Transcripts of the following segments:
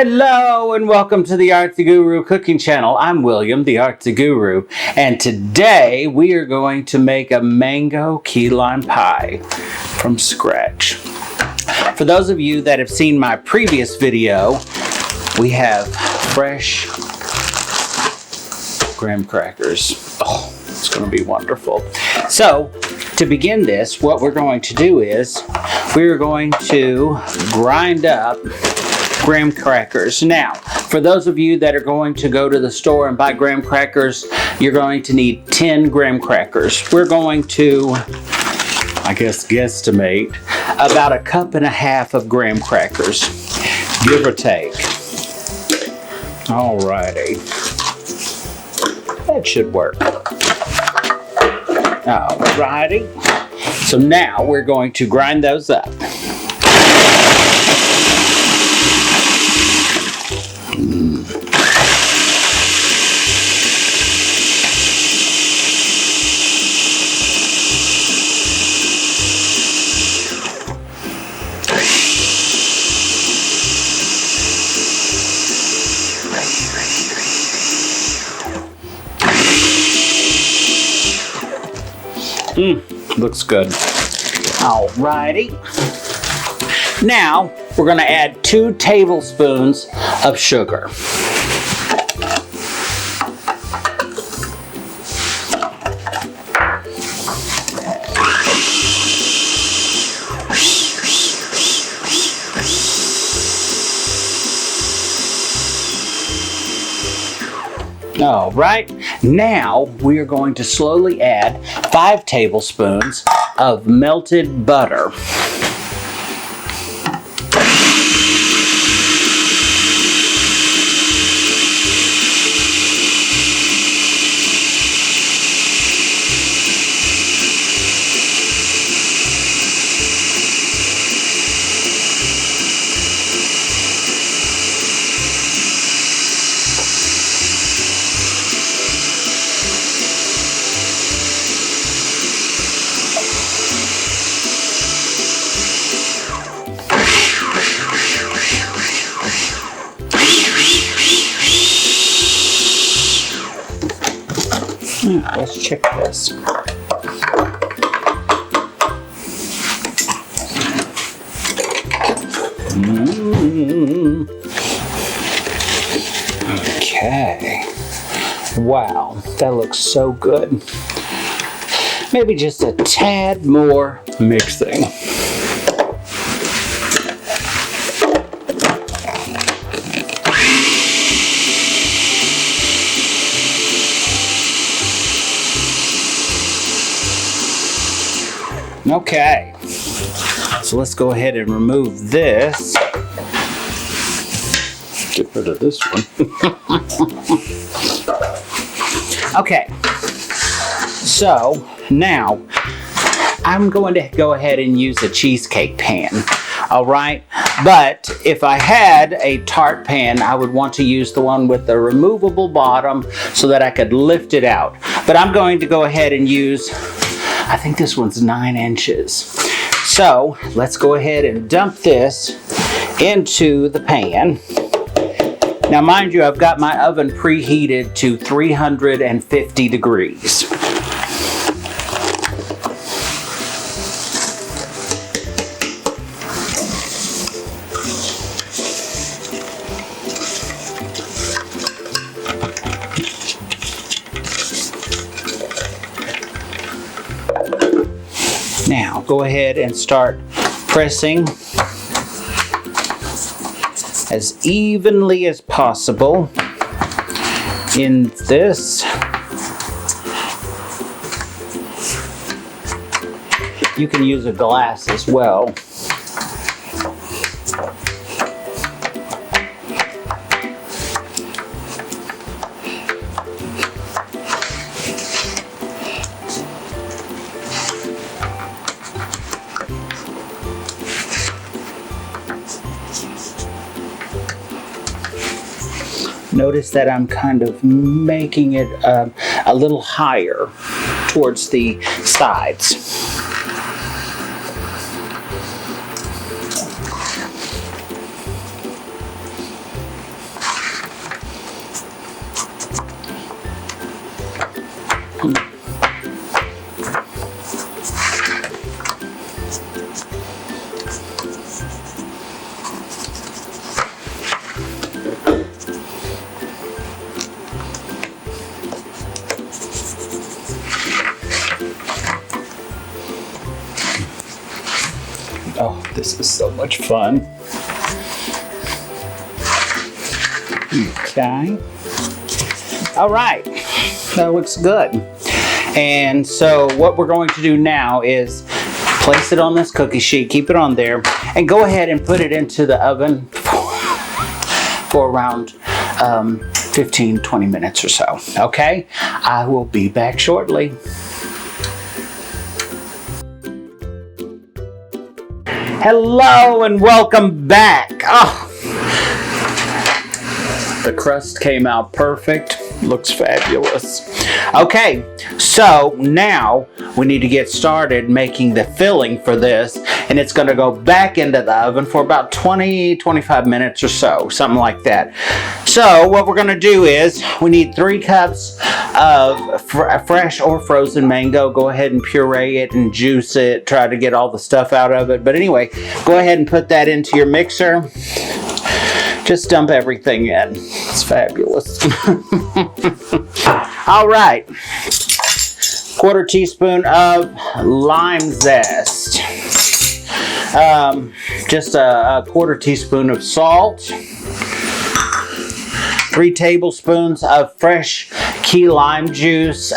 Hello and welcome to the Artsy Guru Cooking Channel. I'm William, the Artsy Guru, and today we are going to make a mango key lime pie from scratch. For those of you that have seen my previous video, we have fresh graham crackers. Oh, it's going to be wonderful. So, to begin this, what we're going to do is we're going to grind up graham crackers. Now, for those of you that are going to go to the store and buy graham crackers, you're going to need 10 graham crackers. We're going to, I guess, guesstimate about 1.5 cups of graham crackers, give or take. Alrighty. That should work. Alrighty. So now we're going to grind those up. Looks good. Alrighty. Now, we're going to add 2 tablespoons of sugar. All right, now we are going to slowly add 5 tablespoons of melted butter. Let's check this. Okay. Wow, that looks so good. Maybe just a tad more mixing. Okay, so let's go ahead and remove this. Get rid of this one. Okay, so now I'm going to go ahead and use a cheesecake pan. All right, but if I had a tart pan, I would want to use the one with the removable bottom so that I could lift it out. But I'm going to go ahead and use, I think this one's 9 inches. So let's go ahead and dump this into the pan. Now mind you, I've got my oven preheated to 350 degrees. Now, go ahead and start pressing as evenly as possible in this. You can use a glass as well. Notice that I'm kind of making it a little higher towards the sides. Oh, this is so much fun. Okay. All right, that looks good. And so what we're going to do now is place it on this cookie sheet, keep it on there, and go ahead and put it into the oven for around 15-20 minutes or so. Okay, I will be back shortly. Hello and welcome back. Oh, the crust came out perfect. Looks fabulous. Okay, so now we need to get started making the filling for this, and it's going to go back into the oven for about 20-25 minutes or so, something like that. So what we're going to do is we need 3 cups of fresh or frozen mango. Go ahead and puree it and juice it, try to get all the stuff out of it. But anyway, go ahead and put that into your mixer. Just dump everything in. It's fabulous. All right. 1/4 teaspoon of lime zest. Just a 1/4 teaspoon of salt. 3 tablespoons of fresh key lime juice.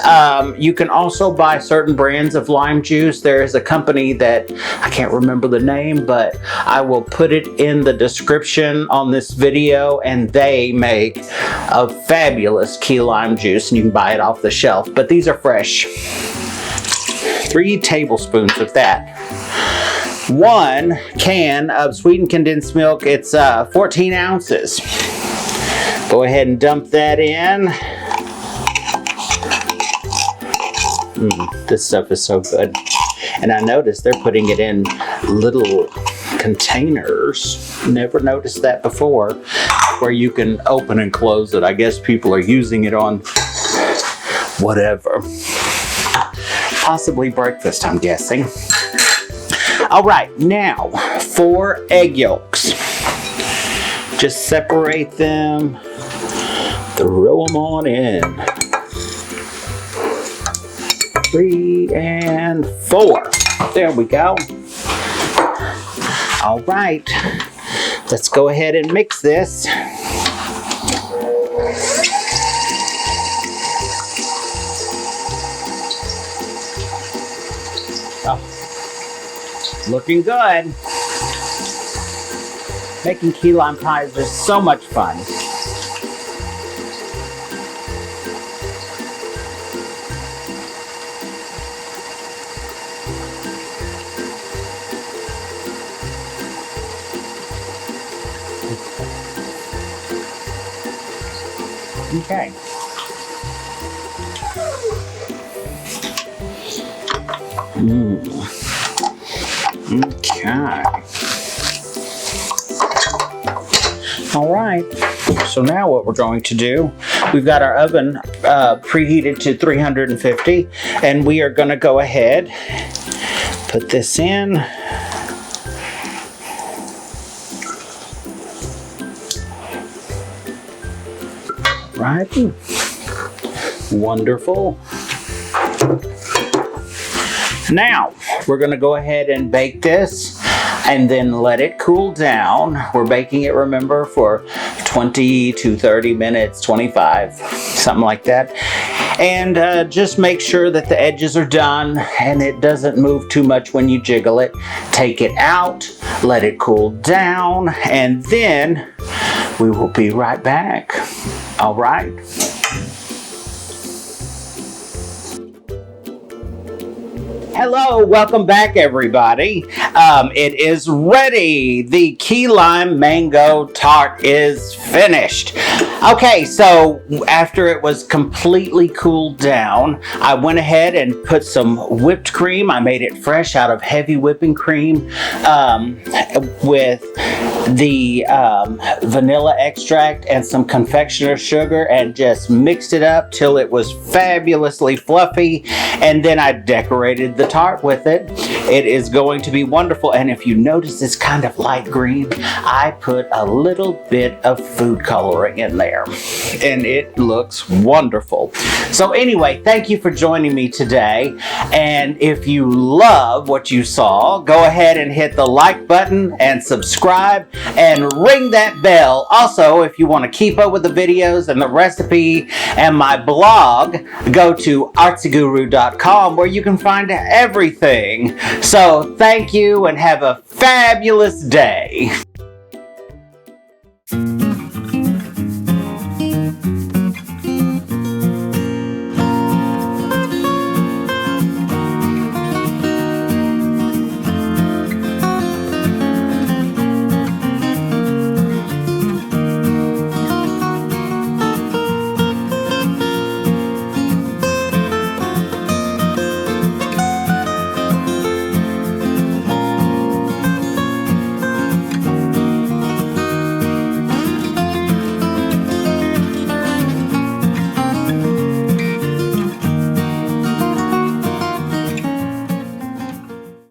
You can also buy certain brands of lime juice. There is a company that I can't remember the name, but I will put it in the description on this video, and they make a fabulous key lime juice, and you can buy it off the shelf, but these are fresh. 3 tablespoons of that. 1 can of sweetened condensed milk. It's 14 ounces. Go ahead and dump that in. This stuff is so good. And I noticed they're putting it in little containers. Never noticed that before, where you can open and close it. I guess people are using it on whatever. Possibly breakfast, I'm guessing. All right, now 4 egg yolks. Just separate them, throw them on in. 3 and 4. There we go. All right, let's go ahead and mix this. Oh, looking good. Making key lime pie is just so much fun. Okay. Okay. All right. So now what we're going to do, we've got our oven preheated to 350, and we are going to go ahead, put this in. Right. Wonderful. Now, we're going to go ahead and bake this and then let it cool down. We're baking it, remember, for 20 to 30 minutes, 25, something like that. And just make sure that the edges are done and it doesn't move too much when you jiggle it. Take it out, let it cool down, and then we will be right back. All right. Hello, welcome back everybody. It is ready. The key lime mango tart is finished. Okay, so after it was completely cooled down, I went ahead and put some whipped cream. I made it fresh out of heavy whipping cream with the vanilla extract and some confectioner's sugar and just mixed it up till it was fabulously fluffy, and then I decorated the tart with it. It is going to be wonderful, and if you notice it's kind of light green, I put a little bit of food coloring in there, and it looks wonderful. So anyway, thank you for joining me today, and if you love what you saw, go ahead and hit the like button and subscribe and ring that bell. Also, if you want to keep up with the videos and the recipe and my blog, go to artsyguru.com where you can find everything. So thank you and have a fabulous day.